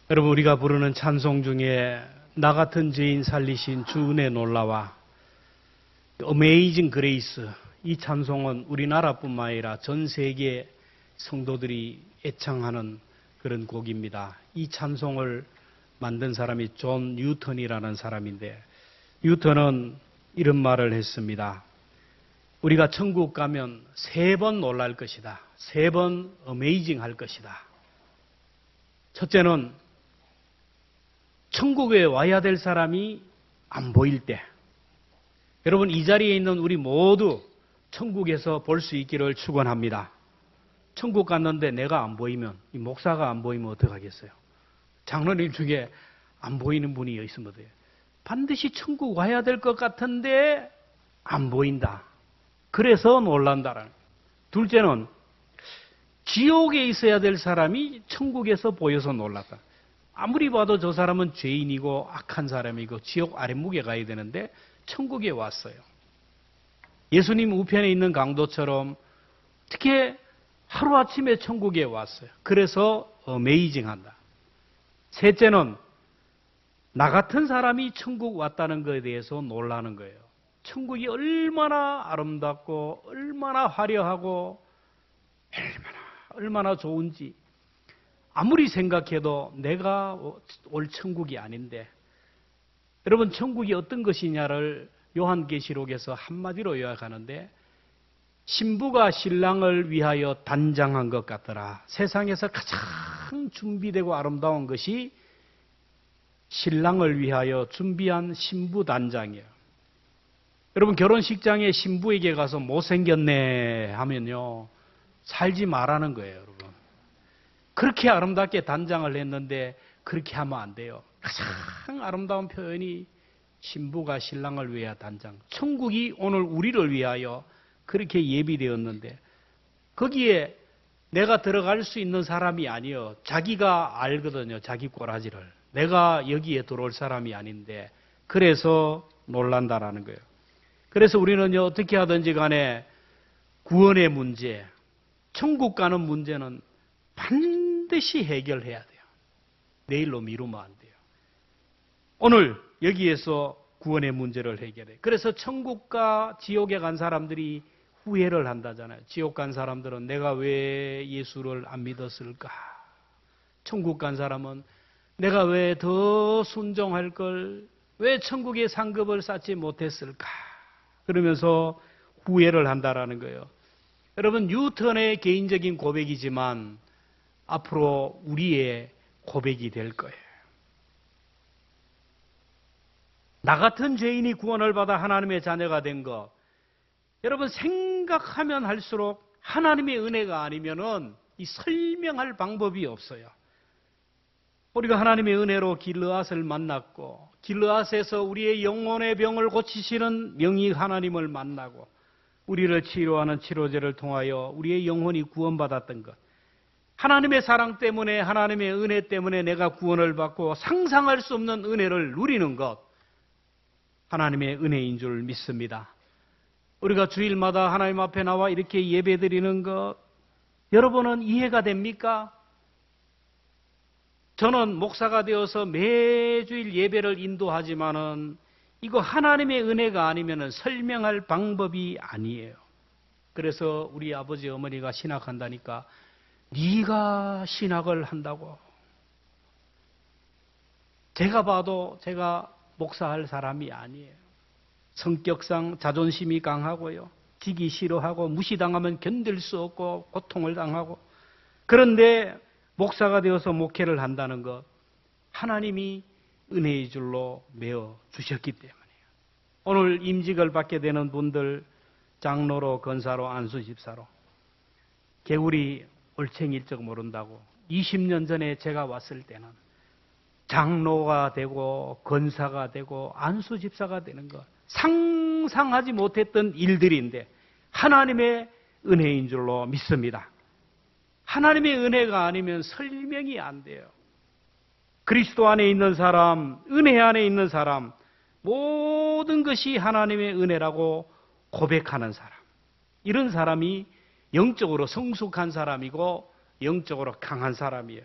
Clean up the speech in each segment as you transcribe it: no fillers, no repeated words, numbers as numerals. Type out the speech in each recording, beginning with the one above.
여러분, 우리가 부르는 찬송 중에 나 같은 죄인 살리신 주 은혜 놀라와 어메이징 그레이스, 이 찬송은 우리나라뿐만 아니라 전 세계 성도들이 애창하는 그런 곡입니다. 이 찬송을 만든 사람이 존 뉴턴이라는 사람인데, 뉴턴은 이런 말을 했습니다. 우리가 천국 가면 3번 놀랄 것이다. 3번 어메이징 할 것이다. 첫째는 천국에 와야 될 사람이 안 보일 때. 여러분, 이 자리에 있는 우리 모두 천국에서 볼 수 있기를 축원합니다. 천국 갔는데 내가 안 보이면, 이 목사가 안 보이면 어떡하겠어요? 장로님 중에 안 보이는 분이 있으면 어때요? 반드시 천국 와야 될 것 같은데 안 보인다. 그래서 놀란다라는. 둘째는 지옥에 있어야 될 사람이 천국에서 보여서 놀랐다. 아무리 봐도 저 사람은 죄인이고 악한 사람이고 지옥 아랫목에 가야 되는데 천국에 왔어요. 예수님 우편에 있는 강도처럼 어떻게 하루아침에 천국에 왔어요. 그래서 어메이징한다. 셋째는 나 같은 사람이 천국 왔다는 것에 대해서 놀라는 거예요. 천국이 얼마나 아름답고 얼마나 화려하고 얼마나 좋은지 아무리 생각해도 내가 올 천국이 아닌데, 여러분, 천국이 어떤 것이냐를 요한계시록에서 한마디로 요약하는데, 신부가 신랑을 위하여 단장한 것 같더라. 세상에서 가장 준비되고 아름다운 것이 신랑을 위하여 준비한 신부 단장이에요. 여러분, 결혼식장에 신부에게 가서 못생겼네 하면요, 살지 말라는 거예요, 여러분. 그렇게 아름답게 단장을 했는데 그렇게 하면 안 돼요. 가장 아름다운 표현이 신부가 신랑을 위하여 단장. 천국이 오늘 우리를 위하여 그렇게 예비되었는데 거기에 내가 들어갈 수 있는 사람이 아니요. 자기가 알거든요. 자기 꼬라지를. 내가 여기에 들어올 사람이 아닌데 그래서 놀란다라는 거예요. 그래서 우리는요, 어떻게 하든지 간에 구원의 문제, 천국 가는 문제는 반드시 해결해야 돼요. 내일로 미루면 안 돼요. 오늘 여기에서 구원의 문제를 해결해요. 그래서 천국과 지옥에 간 사람들이 후회를 한다잖아요. 지옥 간 사람들은 내가 왜 예수를 안 믿었을까? 천국 간 사람은 내가 왜 더 순종할 걸, 왜 천국의 상급을 쌓지 못했을까? 그러면서 후회를 한다라는 거예요. 여러분, 뉴턴의 개인적인 고백이지만 앞으로 우리의 고백이 될 거예요. 나 같은 죄인이 구원을 받아 하나님의 자녀가 된 것, 여러분, 생각하면 할수록 하나님의 은혜가 아니면은 이 설명할 방법이 없어요. 우리가 하나님의 은혜로 길르앗을 만났고, 길르앗에서 우리의 영혼의 병을 고치시는 명의 하나님을 만나고, 우리를 치료하는 치료제를 통하여 우리의 영혼이 구원받았던 것, 하나님의 사랑 때문에, 하나님의 은혜 때문에 내가 구원을 받고 상상할 수 없는 은혜를 누리는 것, 하나님의 은혜인 줄 믿습니다. 우리가 주일마다 하나님 앞에 나와 이렇게 예배드리는 것, 여러분은 이해가 됩니까? 저는 목사가 되어서 매주일 예배를 인도하지만은 이거 하나님의 은혜가 아니면은 설명할 방법이 아니에요. 그래서 우리 아버지 어머니가 신학한다니까 네가 신학을 한다고. 제가 봐도 제가 목사할 사람이 아니에요. 성격상 자존심이 강하고요. 지기 싫어하고 무시당하면 견딜 수 없고 고통을 당하고. 그런데 목사가 되어서 목회를 한다는 것, 하나님이 은혜의 줄로 메어 주셨기 때문이에요. 오늘 임직을 받게 되는 분들, 장로로, 권사로, 안수집사로, 개구리 올챙일적 모른다고 20년 전에 제가 왔을 때는 장로가 되고 권사가 되고 안수집사가 되는 것, 상상하지 못했던 일들인데 하나님의 은혜인 줄로 믿습니다. 하나님의 은혜가 아니면 설명이 안 돼요. 그리스도 안에 있는 사람, 은혜 안에 있는 사람, 모든 것이 하나님의 은혜라고 고백하는 사람, 이런 사람이 영적으로 성숙한 사람이고 영적으로 강한 사람이에요.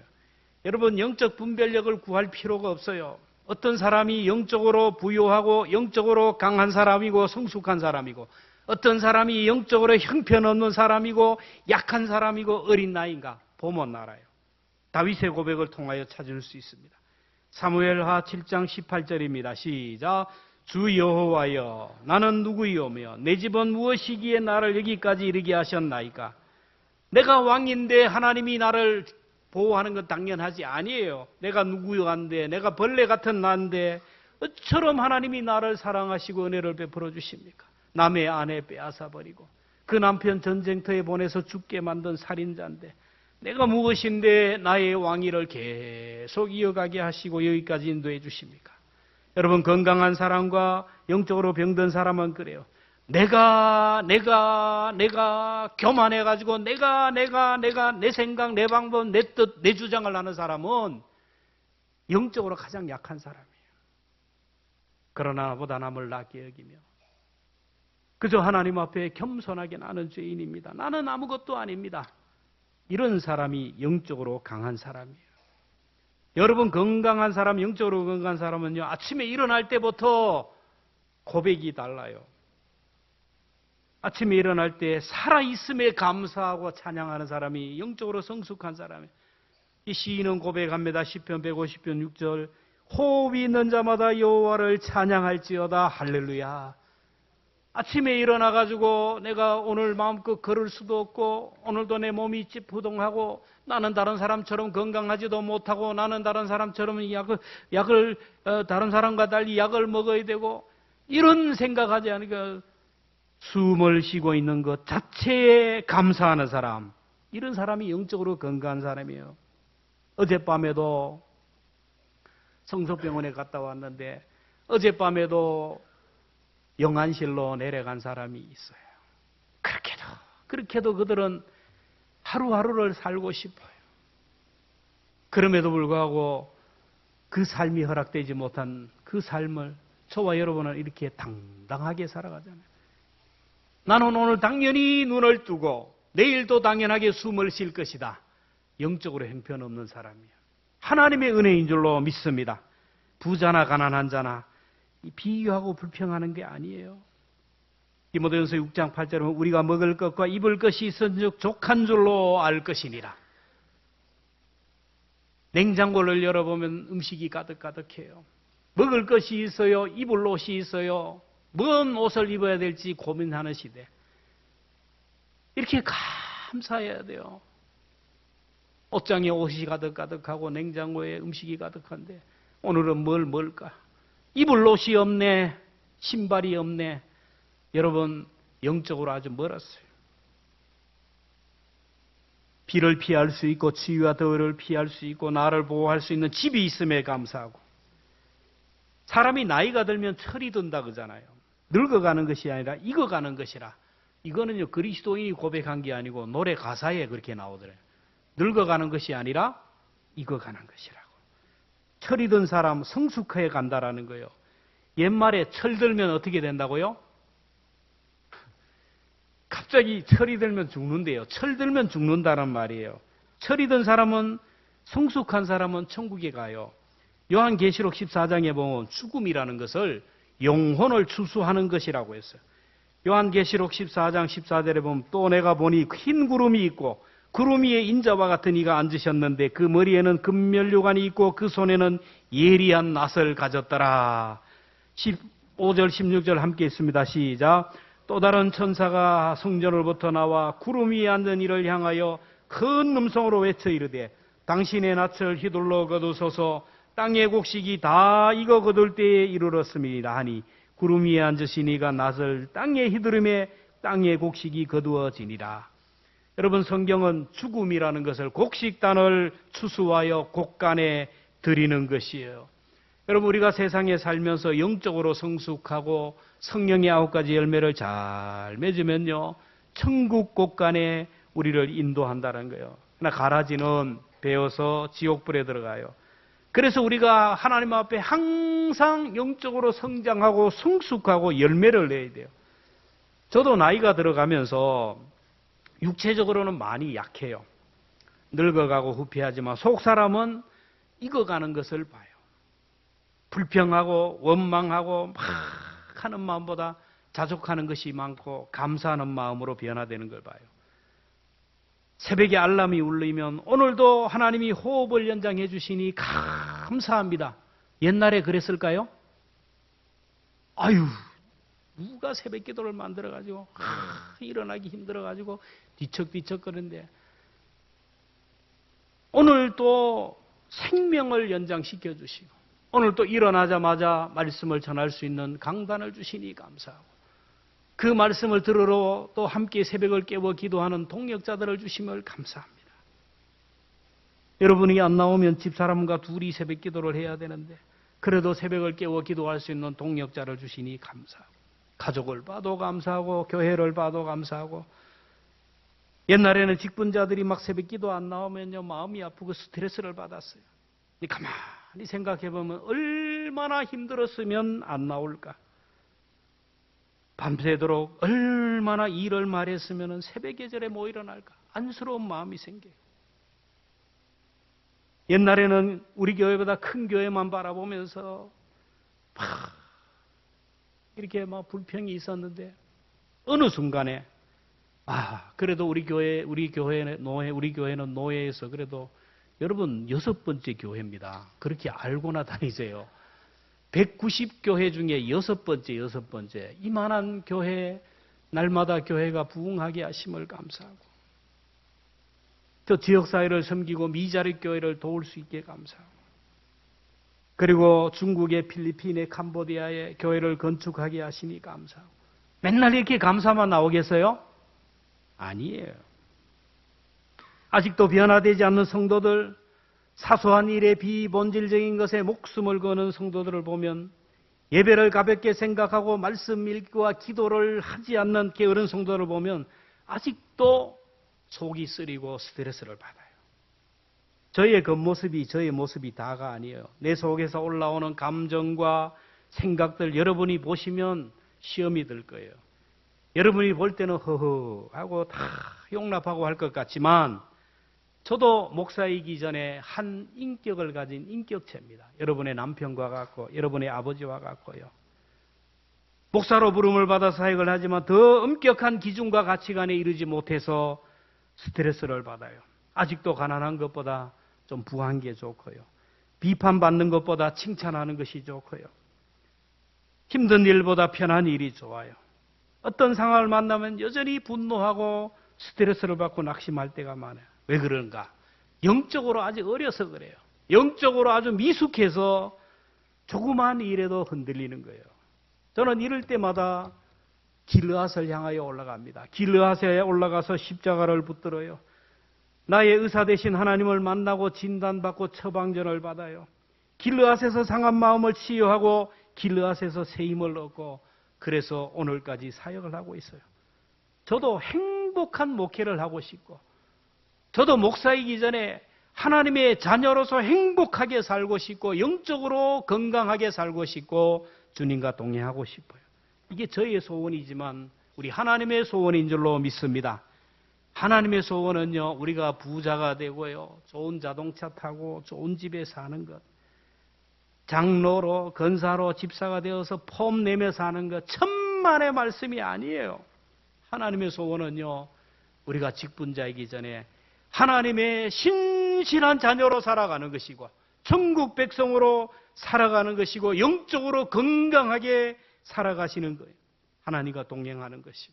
여러분, 영적 분별력을 구할 필요가 없어요. 어떤 사람이 영적으로 부유하고 영적으로 강한 사람이고 성숙한 사람이고, 어떤 사람이 영적으로 형편없는 사람이고 약한 사람이고 어린 나이인가 보면 알아요. 다윗의 고백을 통하여 찾을 수 있습니다. 사무엘하 7장 18절입니다. 시작. 주 여호와여, 나는 누구이오며 내 집은 무엇이기에 나를 여기까지 이르게 하셨나이까? 내가 왕인데 하나님이 나를 보호하는 건 당연하지 아니에요. 내가 누구요한데, 내가 벌레 같은 나인데 어처럼 하나님이 나를 사랑하시고 은혜를 베풀어 주십니까? 남의 아내 빼앗아 버리고 그 남편 전쟁터에 보내서 죽게 만든 살인자인데 내가 무엇인데 나의 왕위를 계속 이어가게 하시고 여기까지 인도해 주십니까? 여러분, 건강한 사람과 영적으로 병든 사람은 그래요. 내가 교만해가지고 내가 내 생각, 내 방법, 내 뜻, 내 주장을 하는 사람은 영적으로 가장 약한 사람이에요. 그러나 나보다 남을 낮게 여기며 그저 하나님 앞에 겸손하게 나는 죄인입니다. 나는 아무것도 아닙니다. 이런 사람이 영적으로 강한 사람이에요. 여러분, 건강한 사람, 영적으로 건강한 사람은요, 아침에 일어날 때부터 고백이 달라요. 아침에 일어날 때 살아있음에 감사하고 찬양하는 사람이 영적으로 성숙한 사람이에요. 이 시인은 고백합니다. 시편 150편 6절. 호흡이 있는 자마다 여호와를 찬양할지어다. 할렐루야. 아침에 일어나가지고 내가 오늘 마음껏 걸을 수도 없고 오늘도 내 몸이 찌푸둥하고 나는 다른 사람처럼 건강하지도 못하고 나는 다른 사람처럼 약을 다른 사람과 달리 약을 먹어야 되고 이런 생각하지 않으니까 숨을 쉬고 있는 것 자체에 감사하는 사람, 이런 사람이 영적으로 건강한 사람이에요. 어젯밤에도 성서병원에 갔다 왔는데 어젯밤에도 영안실로 내려간 사람이 있어요. 그렇게도 그들은 하루하루를 살고 싶어요. 그럼에도 불구하고 그 삶이 허락되지 못한 그 삶을 저와 여러분은 이렇게 당당하게 살아가잖아요. 나는 오늘 당연히 눈을 뜨고 내일도 당연하게 숨을 쉴 것이다. 영적으로 형편없는 사람이에요. 하나님의 은혜인 줄로 믿습니다. 부자나 가난한 자나 비교하고 불평하는 게 아니에요. 디모데전서 6장 8절에 우리가 먹을 것과 입을 것이 있은즉 족한 줄로 알 것이니라. 냉장고를 열어보면 음식이 가득가득해요. 먹을 것이 있어요. 입을 옷이 있어요. 뭔 옷을 입어야 될지 고민하는 시대. 이렇게 감사해야 돼요. 옷장에 옷이 가득가득하고 냉장고에 음식이 가득한데 오늘은 뭘 먹을까? 입을 옷이 없네. 신발이 없네. 여러분, 영적으로 아주 멀었어요. 비를 피할 수 있고 추위와 더위를 피할 수 있고 나를 보호할 수 있는 집이 있음에 감사하고, 사람이 나이가 들면 철이 든다 그러잖아요. 늙어가는 것이 아니라 익어가는 것이라. 이거는요, 그리스도인이 고백한 게 아니고 노래 가사에 그렇게 나오더래요. 늙어가는 것이 아니라 익어가는 것이라고. 철이 든 사람 성숙해 간다라는 거예요. 옛말에 철 들면 어떻게 된다고요? 갑자기 철이 들면 죽는데요. 철 들면 죽는다는 말이에요. 철이 든 사람은, 성숙한 사람은 천국에 가요. 요한계시록 14장에 보면 죽음이라는 것을 영혼을 추수하는 것이라고 했어요. 요한계시록 14장 14절에 보면 또 내가 보니 흰 구름이 있고 구름 위에 인자와 같은 이가 앉으셨는데 그 머리에는 금면류관이 있고 그 손에는 예리한 낫을 가졌더라. 15절 16절 함께 있습니다. 시작. 또 다른 천사가 성전으로부터 나와 구름 위에 앉은 이를 향하여 큰 음성으로 외쳐 이르되 당신의 낯을 휘둘러 거두소서. 땅의 곡식이 다 익어 거둘 때에 이르렀습니다 하니 구름 위에 앉으신 이가 낯을 땅에 휘두르매 땅의 곡식이 거두어지니라. 여러분, 성경은 죽음이라는 것을 곡식단을 추수하여 곡간에 드리는 것이에요. 여러분, 우리가 세상에 살면서 영적으로 성숙하고 성령의 9가지 열매를 잘 맺으면요, 천국 곡간에 우리를 인도한다는 거예요. 그러나 가라지는 베어서 지옥불에 들어가요. 그래서 우리가 하나님 앞에 항상 영적으로 성장하고 성숙하고 열매를 내야 돼요. 저도 나이가 들어가면서 육체적으로는 많이 약해요. 늙어가고 후피하지만 속 사람은 익어가는 것을 봐요. 불평하고 원망하고 막 하는 마음보다 자족하는 것이 많고 감사하는 마음으로 변화되는 걸 봐요. 새벽에 알람이 울리면 오늘도 하나님이 호흡을 연장해 주시니 감사합니다. 옛날에 그랬을까요? 아유, 누가 새벽 기도를 만들어가지고 일어나기 힘들어가지고 뒤척뒤척 거리는데 오늘 또 생명을 연장시켜 주시고 오늘 또 일어나자마자 말씀을 전할 수 있는 강단을 주시니 감사하고 그 말씀을 들으러 또 함께 새벽을 깨워 기도하는 동역자들을 주심을 감사합니다. 여러분이 안 나오면 집사람과 둘이 새벽 기도를 해야 되는데 그래도 새벽을 깨워 기도할 수 있는 동역자를 주시니 감사하고 가족을 봐도 감사하고 교회를 봐도 감사하고 옛날에는 직분자들이 막 새벽 기도 안 나오면요 마음이 아프고 스트레스를 받았어요. 가만히 생각해 보면 얼마나 힘들었으면 안 나올까. 밤새도록 얼마나 일을 말했으면 새벽 계절에 못 일어날까. 안쓰러운 마음이 생겨요. 옛날에는 우리 교회보다 큰 교회만 바라보면서 막 이렇게 막 불평이 있었는데 어느 순간에 그래도 우리 교회는 노예에서 그래도 여러분 6번째 교회입니다. 그렇게 알고나 다니세요. 190교회 중에 6번째. 이만한 교회, 날마다 교회가 부흥하게 하심을 감사하고 또 지역사회를 섬기고 미자립 교회를 도울 수 있게 감사하고 그리고 중국의 필리핀의 캄보디아의 교회를 건축하게 하시니 감사하고 맨날 이렇게 감사만 나오겠어요? 아니에요. 아직도 변화되지 않는 성도들, 사소한 일에 비본질적인 것에 목숨을 거는 성도들을 보면 예배를 가볍게 생각하고 말씀 읽기와 기도를 하지 않는 게으른 성도들을 보면 아직도 속이 쓰리고 스트레스를 받아요. 저의 겉모습이 저의 모습이 다가 아니에요. 내 속에서 올라오는 감정과 생각들 여러분이 보시면 시험이 들 거예요. 여러분이 볼 때는 허허하고 다 용납하고 할 것 같지만 저도 목사이기 전에 한 인격을 가진 인격체입니다. 여러분의 남편과 같고 여러분의 아버지와 같고요. 목사로 부름을 받아 사역을 하지만 더 엄격한 기준과 가치관에 이르지 못해서 스트레스를 받아요. 아직도 가난한 것보다 좀 부한 게 좋고요. 비판받는 것보다 칭찬하는 것이 좋고요. 힘든 일보다 편한 일이 좋아요. 어떤 상황을 만나면 여전히 분노하고 스트레스를 받고 낙심할 때가 많아요. 왜 그런가? 영적으로 아직 어려서 그래요. 영적으로 아주 미숙해서 조그만 일에도 흔들리는 거예요. 저는 이럴 때마다 길르앗을 향하여 올라갑니다. 길르앗에 올라가서 십자가를 붙들어요. 나의 의사 되신 하나님을 만나고 진단받고 처방전을 받아요. 길르앗에서 상한 마음을 치유하고 길르앗에서 새 힘을 얻고 그래서 오늘까지 사역을 하고 있어요. 저도 행복한 목회를 하고 싶고 저도 목사이기 전에 하나님의 자녀로서 행복하게 살고 싶고 영적으로 건강하게 살고 싶고 주님과 동행하고 싶어요. 이게 저의 소원이지만 우리 하나님의 소원인 줄로 믿습니다. 하나님의 소원은요, 우리가 부자가 되고요, 좋은 자동차 타고 좋은 집에 사는 것, 장로로 건사로 집사가 되어서 폼 내며 사는 것, 천만의 말씀이 아니에요. 하나님의 소원은요, 우리가 직분자이기 전에 하나님의 신실한 자녀로 살아가는 것이고 천국 백성으로 살아가는 것이고 영적으로 건강하게 살아가시는 거예요. 하나님과 동행하는 것이.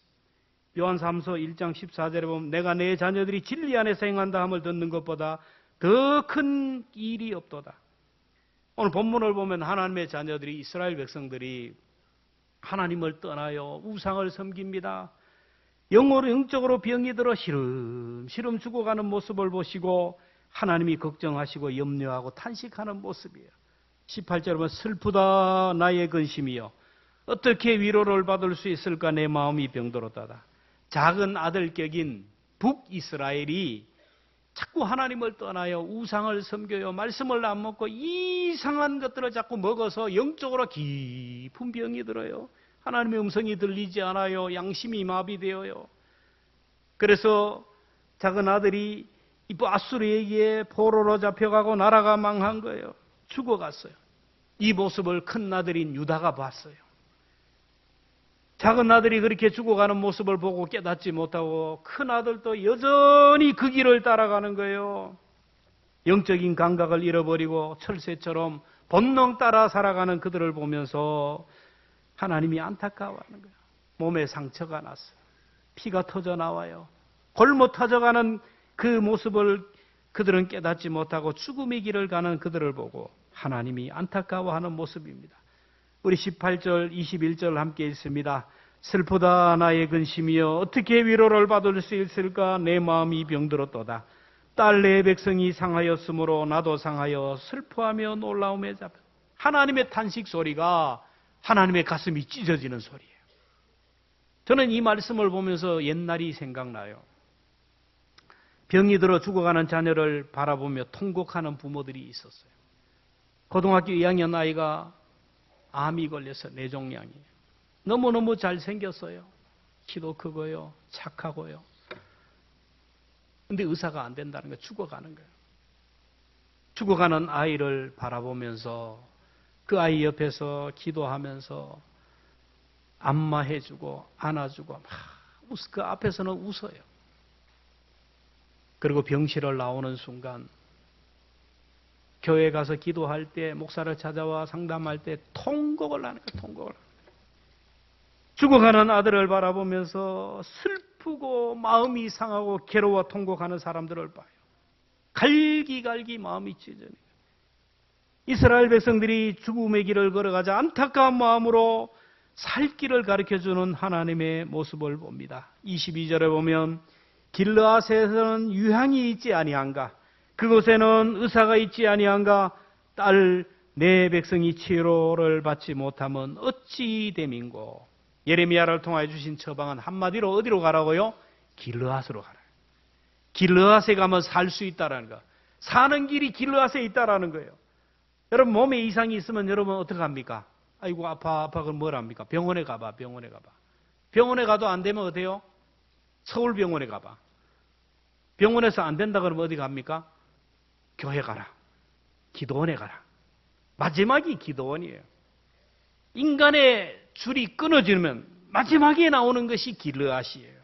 요한삼서 1장 14절에 보면 내가 내 자녀들이 진리 안에서 행한다 함을 듣는 것보다 더 큰 일이 없도다. 오늘 본문을 보면 하나님의 자녀들이 이스라엘 백성들이 하나님을 떠나요. 우상을 섬깁니다. 영적으로 병이 들어 시름시름 죽어가는 모습을 보시고 하나님이 걱정하시고 염려하고 탄식하는 모습이에요. 18절에 보면 슬프다 나의 근심이여 어떻게 위로를 받을 수 있을까 내 마음이 병들었다다. 작은 아들격인 북이스라엘이 자꾸 하나님을 떠나요. 우상을 섬겨요. 말씀을 안 먹고 이상한 것들을 자꾸 먹어서 영적으로 깊은 병이 들어요. 하나님의 음성이 들리지 않아요. 양심이 마비되어요. 그래서 작은 아들이 이 아수르에게 포로로 잡혀가고 나라가 망한 거예요. 죽어갔어요. 이 모습을 큰 아들인 유다가 봤어요. 작은 아들이 그렇게 죽어가는 모습을 보고 깨닫지 못하고 큰 아들도 여전히 그 길을 따라가는 거예요. 영적인 감각을 잃어버리고 철새처럼 본능 따라 살아가는 그들을 보면서 하나님이 안타까워하는 거예요. 몸에 상처가 났어요. 피가 터져 나와요. 골못 터져가는 그 모습을 그들은 깨닫지 못하고 죽음의 길을 가는 그들을 보고 하나님이 안타까워하는 모습입니다. 우리 18절, 21절 함께 읽습니다. 슬프다 나의 근심이여 어떻게 위로를 받을 수 있을까 내 마음이 병들었도다. 딸 내 백성이 상하였으므로 나도 상하여 슬퍼하며 놀라움에 잡혀. 하나님의 탄식 소리가 하나님의 가슴이 찢어지는 소리예요. 저는 이 말씀을 보면서 옛날이 생각나요. 병이 들어 죽어가는 자녀를 바라보며 통곡하는 부모들이 있었어요. 고등학교 2학년 아이가 암이 걸려서 뇌종양이 너무너무 잘생겼어요. 키도 크고요. 착하고요. 근데 의사가 안 된다는 거예요. 죽어가는 거예요. 죽어가는 아이를 바라보면서 그 아이 옆에서 기도하면서 안마해주고 안아주고 그 앞에서는 웃어요. 그리고 병실을 나오는 순간 교회 가서 기도할 때 목사를 찾아와 상담할 때 통곡을 하는 거예요. 통곡을. 죽어가는 아들을 바라보면서 슬프고 마음이 상하고 괴로워 통곡하는 사람들을 봐요. 갈기갈기 마음이 찢어져요. 이스라엘 백성들이 죽음의 길을 걸어가자 안타까운 마음으로 살 길을 가르쳐주는 하나님의 모습을 봅니다. 22절에 보면 길르앗에서는 유향이 있지 아니한가 그곳에는 의사가 있지 아니한가 딸 내 백성이 치료를 받지 못하면 어찌 됨인고. 예레미야를 통하여 주신 처방은 한마디로 어디로 가라고요? 길르앗으로 가라. 길르앗에 가면 살 수 있다라는 거. 사는 길이 길르앗에 있다라는 거예요. 여러분 몸에 이상이 있으면 여러분 어떻게 합니까? 아이고 아파 그럼 뭘 합니까? 병원에 가봐. 병원에 가도 안 되면 어때요? 서울병원에 가봐. 병원에서 안 된다 그러면 어디 갑니까? 교회 가라. 기도원에 가라. 마지막이 기도원이에요. 인간의 줄이 끊어지면 마지막에 나오는 것이 길르앗이에요.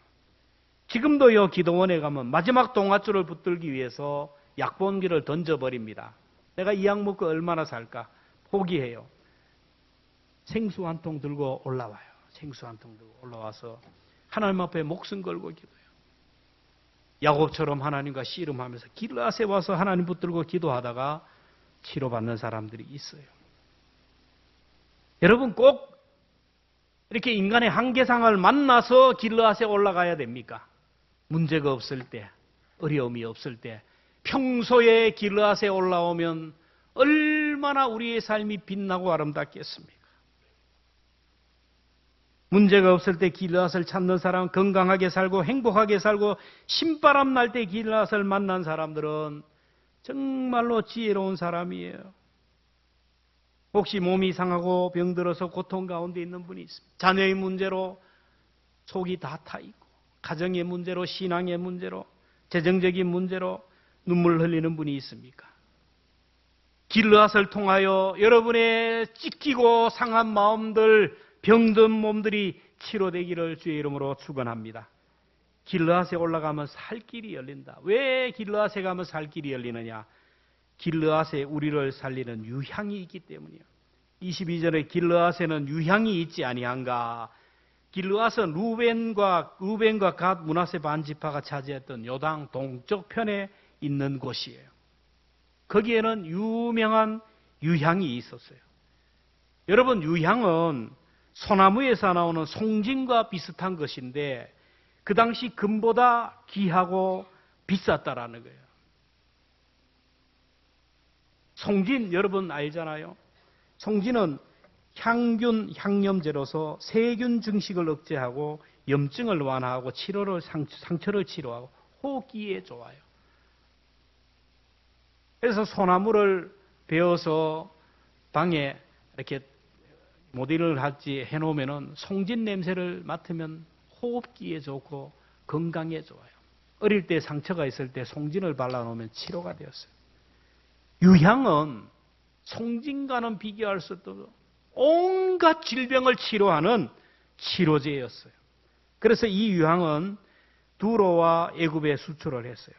지금도요 기도원에 가면 마지막 동아줄을 붙들기 위해서 약본기를 던져버립니다. 내가 이 약 먹고 얼마나 살까? 포기해요. 생수 한 통 들고 올라와요. 생수 한 통 들고 올라와서 하나님 앞에 목숨 걸고 기도해요. 야곱처럼 하나님과 씨름하면서 길르앗에 와서 하나님 붙들고 기도하다가 치료받는 사람들이 있어요. 여러분 꼭 이렇게 인간의 한계상을 만나서 길르앗에 올라가야 됩니까? 문제가 없을 때, 어려움이 없을 때, 평소에 길르앗에 올라오면 얼마나 우리의 삶이 빛나고 아름답겠습니까? 문제가 없을 때 길르앗을 찾는 사람, 건강하게 살고 행복하게 살고 신바람 날 때 길르앗을 만난 사람들은 정말로 지혜로운 사람이에요. 혹시 몸이 상하고 병들어서 고통 가운데 있는 분이 있습니다. 자녀의 문제로 속이 다 타 있고 가정의 문제로 신앙의 문제로 재정적인 문제로 눈물 흘리는 분이 있습니까? 길르앗을 통하여 여러분의 찢기고 상한 마음들 병든 몸들이 치료되기를 주의 이름으로 축원합니다. 길르앗에 올라가면 살 길이 열린다. 왜 길르앗에 가면 살 길이 열리느냐? 길르앗에 우리를 살리는 유향이 있기 때문이에요. 22절에 길르앗에는 유향이 있지 아니한가. 길르앗은 루벤과 갓 므낫세 반지파가 차지했던 요당 동쪽 편에 있는 곳이에요. 거기에는 유명한 유향이 있었어요. 여러분 유향은 소나무에서 나오는 송진과 비슷한 것인데 그 당시 금보다 귀하고 비쌌다라는 거예요. 송진 여러분 알잖아요. 송진은 향균 향염제로서 세균 증식을 억제하고 염증을 완화하고 상처를 치료하고 호흡기에 좋아요. 그래서 소나무를 베어서 방에 이렇게 모델을 할지 해놓으면은 송진 냄새를 맡으면 호흡기에 좋고 건강에 좋아요. 어릴 때 상처가 있을 때 송진을 발라놓으면 치료가 되었어요. 유향은 송진과는 비교할 수 없도록 온갖 질병을 치료하는 치료제였어요. 그래서 이 유향은 두로와 애굽에 수출을 했어요.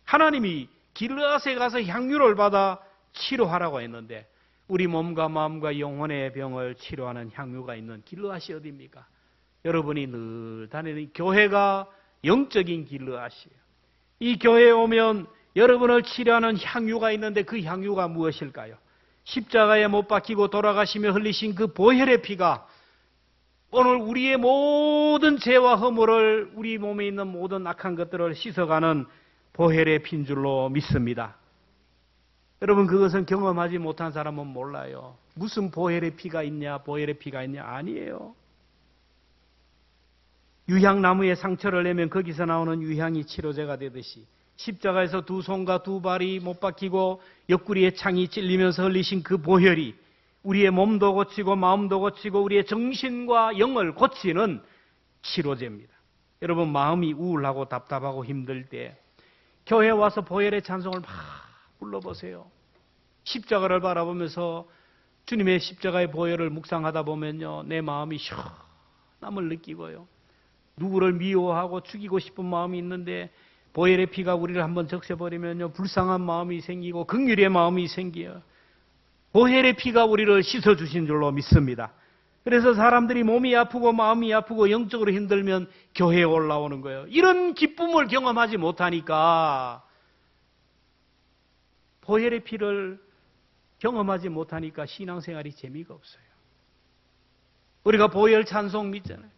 하나님이 길르앗에 가서 향유를 받아 치료하라고 했는데 우리 몸과 마음과 영혼의 병을 치료하는 향유가 있는 길르앗이 어디입니까? 여러분이 늘 다니는 교회가 영적인 길르앗이에요. 이 교회에 오면 여러분을 치료하는 향유가 있는데 그 향유가 무엇일까요? 십자가에 못 박히고 돌아가시며 흘리신 그 보혈의 피가 오늘 우리의 모든 죄와 허물을, 우리 몸에 있는 모든 악한 것들을 씻어가는 보혈의 피인 줄로 믿습니다. 여러분, 그것은 경험하지 못한 사람은 몰라요. 무슨 보혈의 피가 있냐, 보혈의 피가 있냐, 아니에요. 유향나무에 상처를 내면 거기서 나오는 유향이 치료제가 되듯이 십자가에서 두 손과 두 발이 못 박히고 옆구리에 창이 찔리면서 흘리신 그 보혈이 우리의 몸도 고치고 마음도 고치고 우리의 정신과 영을 고치는 치료제입니다. 여러분, 마음이 우울하고 답답하고 힘들 때 교회에 와서 보혈의 찬송을 막 불러보세요. 십자가를 바라보면서 주님의 십자가의 보혈을 묵상하다 보면요, 내 마음이 시원함을 느끼고요. 누구를 미워하고 죽이고 싶은 마음이 있는데 보혈의 피가 우리를 한번 적셔버리면요, 불쌍한 마음이 생기고 긍휼의 마음이 생겨요. 보혈의 피가 우리를 씻어주신 줄로 믿습니다. 그래서 사람들이 몸이 아프고 마음이 아프고 영적으로 힘들면 교회에 올라오는 거예요. 이런 기쁨을 경험하지 못하니까, 보혈의 피를 경험하지 못하니까 신앙생활이 재미가 없어요. 우리가 보혈 찬송 믿잖아요.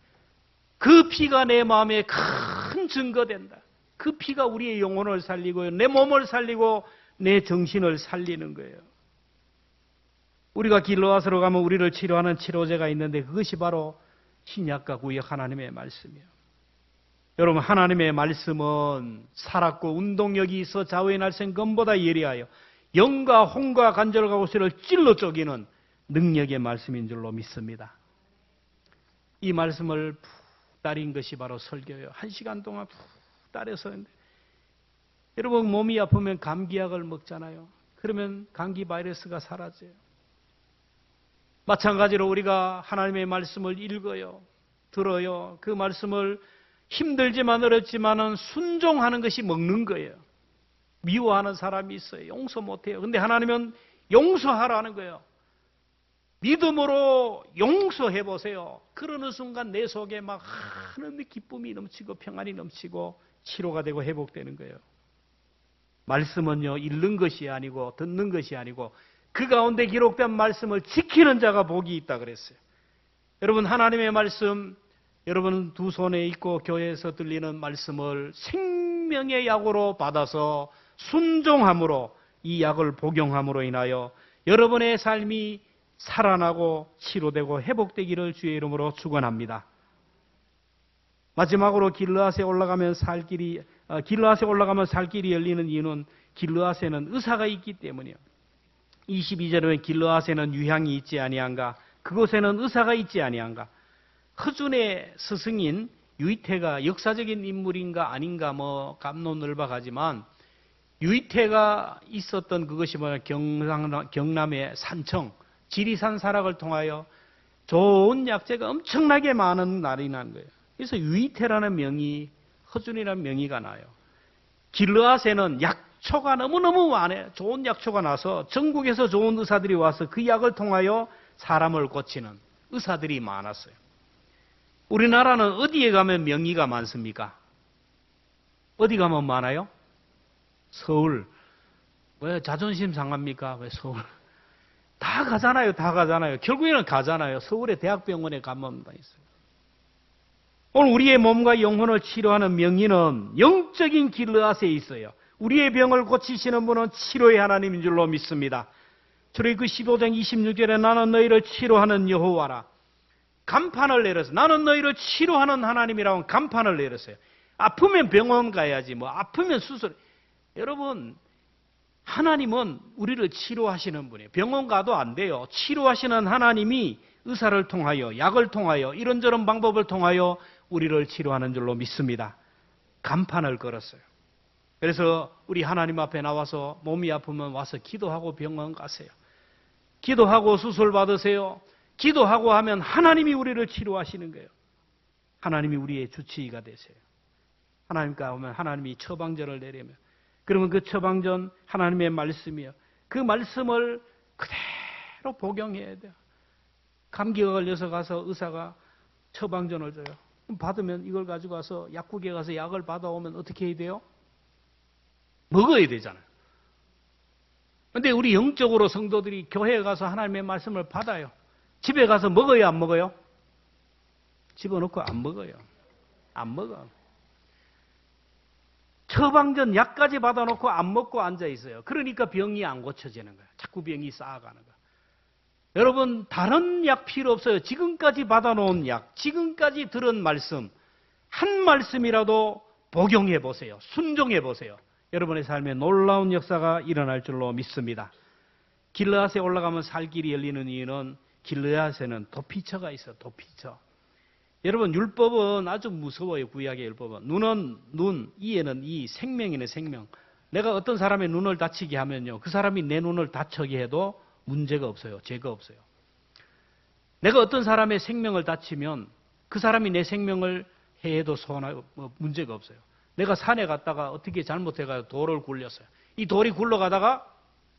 그 피가 내 마음에 큰 증거된다. 그 피가 우리의 영혼을 살리고요, 내 몸을 살리고 내 정신을 살리는 거예요. 우리가 길르앗으로 가면 우리를 치료하는 치료제가 있는데 그것이 바로 신약과 구약 하나님의 말씀이에요. 여러분, 하나님의 말씀은 살았고 운동력이 있어 좌우의 날쌘 검보다 예리하여 영과 혼과 관절과 고시를 찔러 쪼개는 능력의 말씀인 줄로 믿습니다. 이 말씀을 푹 따린 것이 바로 설교예요. 1시간 동안 푹 따려서 했는데, 여러분, 몸이 아프면 감기약을 먹잖아요. 그러면 감기 바이러스가 사라져요. 마찬가지로 우리가 하나님의 말씀을 읽어요, 들어요. 그 말씀을 힘들지만 어렵지만은 순종하는 것이 먹는 거예요. 미워하는 사람이 있어요. 용서 못해요. 근데 하나님은 용서하라는 거예요. 믿음으로 용서해 보세요. 그러는 순간 내 속에 막 하나님의 기쁨이 넘치고 평안이 넘치고 치료가 되고 회복되는 거예요. 말씀은요, 읽는 것이 아니고 듣는 것이 아니고 그 가운데 기록된 말씀을 지키는 자가 복이 있다 그랬어요. 여러분, 하나님의 말씀, 여러분 두 손에 있고 교회에서 들리는 말씀을 생명의 약으로 받아서 순종함으로, 이 약을 복용함으로 인하여 여러분의 삶이 살아나고 치료되고 회복되기를 주의 이름으로 축원합니다. 마지막으로 길르앗에 올라가면 살 길이 열리는 이유는 길르앗에는 의사가 있기 때문이에요. 22절에 길르앗에는 유향이 있지 아니한가, 그곳에는 의사가 있지 아니한가. 허준의 스승인 유이태가 역사적인 인물인가 아닌가 갑론을박하지만 유이태가 있었던 그것이 뭐냐, 경남의 산청 지리산 사락을 통하여 좋은 약재가 엄청나게 많은 날이 난 거예요. 그래서 유이태라는 명이, 허준이라는 명의가 나요. 길르앗에는 약초가 너무너무 많아요. 좋은 약초가 나서 전국에서 좋은 의사들이 와서 그 약을 통하여 사람을 고치는 의사들이 많았어요. 우리나라는 어디에 가면 명의가 많습니까? 어디 가면 많아요? 서울. 왜 자존심 상합니까? 왜 서울? 다 가잖아요. 다 가잖아요. 결국에는 가잖아요. 서울의 대학병원에 가면 다 있어요. 오늘 우리의 몸과 영혼을 치료하는 명의는 영적인 길르앗에 있어요. 우리의 병을 고치시는 분은 치료의 하나님인 줄로 믿습니다. 출애굽기 15장 26절에 나는 너희를 치료하는 여호와라. 간판을 내렸어요. 나는 너희를 치료하는 하나님이라고 간판을 내렸어요. 아프면 병원 가야지, 아프면 수술. 여러분, 하나님은 우리를 치료하시는 분이에요. 병원 가도 안 돼요. 치료하시는 하나님이 의사를 통하여, 약을 통하여, 이런저런 방법을 통하여 우리를 치료하는 줄로 믿습니다. 간판을 걸었어요. 그래서 우리 하나님 앞에 나와서 몸이 아프면 와서 기도하고 병원 가세요. 기도하고 수술 받으세요. 기도하고 하면 하나님이 우리를 치료하시는 거예요. 하나님이 우리의 주치의가 되세요. 하나님과 오면 하나님이 처방전을 내리면, 그러면 그 처방전 하나님의 말씀이요. 그 말씀을 그대로 복용해야 돼요. 감기가 걸려서 가서 의사가 처방전을 줘요. 받으면 이걸 가지고 가서 약국에 가서 약을 받아오면 어떻게 해야 돼요? 먹어야 되잖아요. 그런데 우리 영적으로 성도들이 교회에 가서 하나님의 말씀을 받아요. 집에 가서 먹어요, 안 먹어요? 집어넣고 안 먹어요. 안 먹어. 처방전 약까지 받아놓고 안 먹고 앉아 있어요. 그러니까 병이 안 고쳐지는 거예요. 자꾸 병이 쌓아가는 거예요. 여러분, 다른 약 필요 없어요. 지금까지 받아놓은 약, 지금까지 들은 말씀, 한 말씀이라도 복용해 보세요. 순종해 보세요. 여러분의 삶에 놀라운 역사가 일어날 줄로 믿습니다. 길르앗에 올라가면 살 길이 열리는 이유는 길르앗에는 도피처가 있어요. 도피처. 여러분, 율법은 아주 무서워요. 구약의 율법은. 눈은 눈, 이에는 이, 생명이네 생명. 내가 어떤 사람의 눈을 다치게 하면요, 그 사람이 내 눈을 다치게 해도 문제가 없어요. 죄가 없어요. 내가 어떤 사람의 생명을 다치면 그 사람이 내 생명을 해도 문제가 없어요. 내가 산에 갔다가 어떻게 잘못해가지고 돌을 굴렸어요. 이 돌이 굴러가다가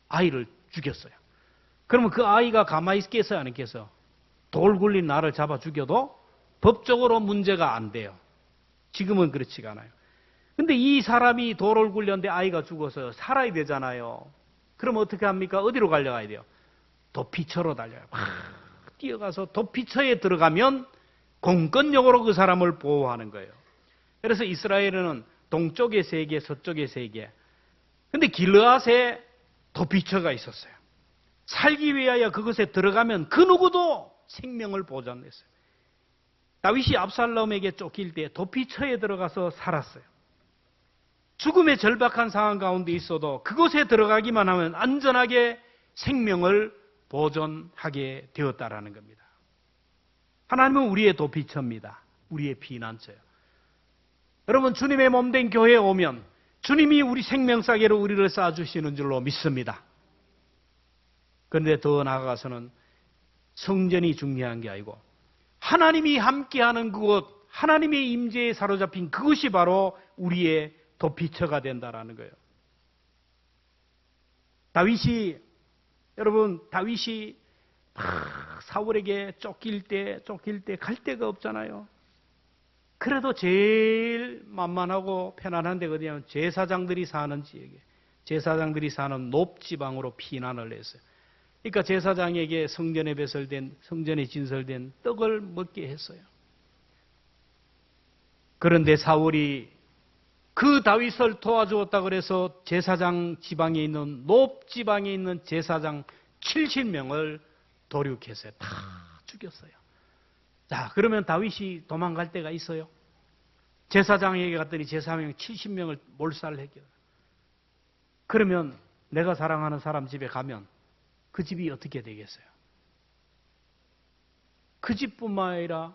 아이를 죽였어요. 그러면 그 아이가 가만히 있겠어요? 안 있겠어요? 돌 굴린 나를 잡아 죽여도 법적으로 문제가 안 돼요. 지금은 그렇지가 않아요. 근데 이 사람이 돌을 굴렸는데 아이가 죽어서 살아야 되잖아요. 그럼 어떻게 합니까? 어디로 달려가야 돼요? 도피처로 달려요. 막 뛰어가서 도피처에 들어가면 공권력으로 그 사람을 보호하는 거예요. 그래서 이스라엘은 동쪽의 세계, 서쪽의 세계. 근데 길르앗에 도피처가 있었어요. 살기 위하여 그것에 들어가면 그 누구도 생명을 보존했어요. 다윗이 압살롬에게 쫓길 때 도피처에 들어가서 살았어요. 죽음의 절박한 상황 가운데 있어도 그곳에 들어가기만 하면 안전하게 생명을 보존하게 되었다라는 겁니다. 하나님은 우리의 도피처입니다. 우리의 피난처예요. 여러분, 주님의 몸된 교회에 오면 주님이 우리 생명싸개로 우리를 쌓아주시는 줄로 믿습니다. 그런데 더 나아가서는 성전이 중요한 게 아니고 하나님이 함께하는 그곳, 하나님의 임재에 사로잡힌 그것이 바로 우리의 도피처가 된다라는 거예요. 다윗이 사울에게 쫓길 때 갈 데가 없잖아요. 그래도 제일 만만하고 편안한 데가 어디냐면 제사장들이 사는 지역에, 제사장들이 사는 높 지방으로 피난을 했어요. 그러니까 제사장에게 성전에 배설된, 성전에 진설된 떡을 먹게 했어요. 그런데 사울이 그 다윗을 도와주었다 그래서 제사장 지방에 있는, 높 지방에 있는 제사장 70명을 도륙했어요. 다 죽였어요. 자, 그러면 다윗이 도망갈 데가 있어요? 제사장에게 갔더니 제사장 70명을 몰살을 했거든. 그러면 내가 사랑하는 사람 집에 가면 그 집이 어떻게 되겠어요? 그 집뿐만 아니라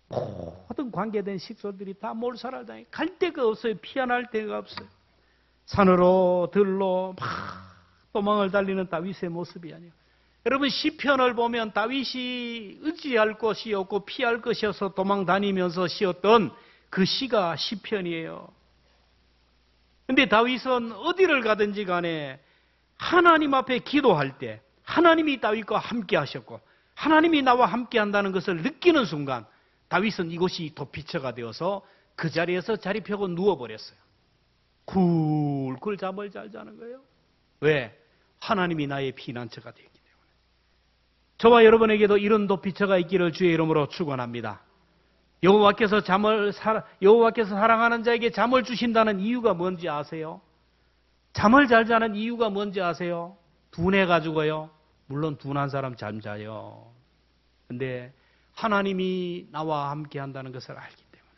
모든 관계된 식소들이 다 몰살을 당해. 갈 데가 없어요. 피안할 데가 없어요. 산으로 들로 막 도망을 달리는 다윗의 모습이 아니에요. 여러분, 시편을 보면 다윗이 의지할 것이 없고 피할 것이 없어 도망 다니면서 쉬었던 그 시가 시편이에요. 그런데 다윗은 어디를 가든지 간에 하나님 앞에 기도할 때 하나님이 다윗과 함께 하셨고 하나님이 나와 함께 한다는 것을 느끼는 순간 다윗은 이곳이 도피처가 되어서 그 자리에서 자리 펴고 누워버렸어요. 굴굴 잠을 잘 자는 거예요. 왜? 하나님이 나의 피난처가 되기 때문에. 저와 여러분에게도 이런 도피처가 있기를 주의 이름으로 축원합니다. 여호와께서 사랑하는 자에게 잠을 주신다는 이유가 뭔지 아세요? 잠을 잘 자는 이유가 뭔지 아세요? 둔해가지고요. 물론 둔한 사람 잠 자요. 근데 하나님이 나와 함께 한다는 것을 알기 때문에,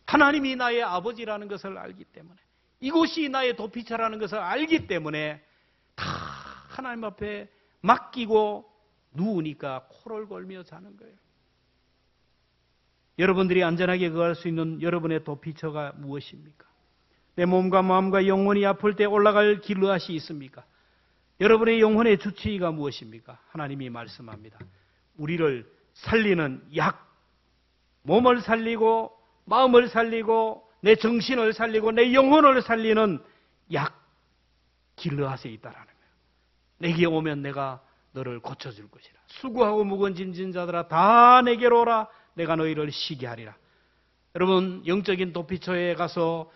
하나님이 나의 아버지라는 것을 알기 때문에, 이곳이 나의 도피처라는 것을 알기 때문에 다 하나님 앞에 맡기고 누우니까 코를 골며 자는 거예요. 여러분들이 안전하게 거할 수 있는 여러분의 도피처가 무엇입니까? 내 몸과 마음과 영혼이 아플 때 올라갈 길르앗이 있습니까? 여러분의 영혼의 주치의가 무엇입니까? 하나님이 말씀합니다. 우리를 살리는 약, 몸을 살리고 마음을 살리고 내 정신을 살리고 내 영혼을 살리는 약, 길르앗에 있다라는 거예요. 내게 오면 내가 너를 고쳐줄 것이라. 수고하고 무거운 짐진 자들아 다 내게로 오라. 내가 너희를 쉬게 하리라. 여러분, 영적인 도피처에 가서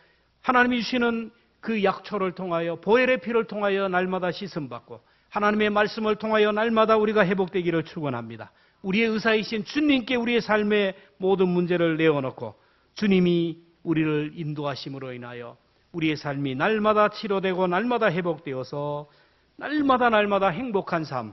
하나님이 주시는 그 약초를 통하여, 보혈의 피를 통하여 날마다 씻음받고 하나님의 말씀을 통하여 날마다 우리가 회복되기를 축원합니다. 우리의 의사이신 주님께 우리의 삶의 모든 문제를 내어놓고 주님이 우리를 인도하심으로 인하여 우리의 삶이 날마다 치료되고 날마다 회복되어서 날마다 행복한 삶,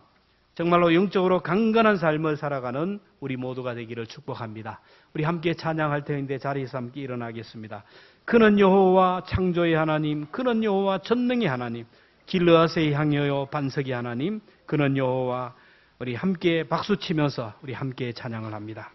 정말로 영적으로 강건한 삶을 살아가는 우리 모두가 되기를 축복합니다. 우리 함께 찬양할 터인데 자리에서 함께 일어나겠습니다. 그는 여호와 창조의 하나님, 그는 여호와 전능의 하나님, 길르앗에 향하여 반석의 하나님, 그는 여호와. 우리 함께 박수치면서 우리 함께 찬양을 합니다.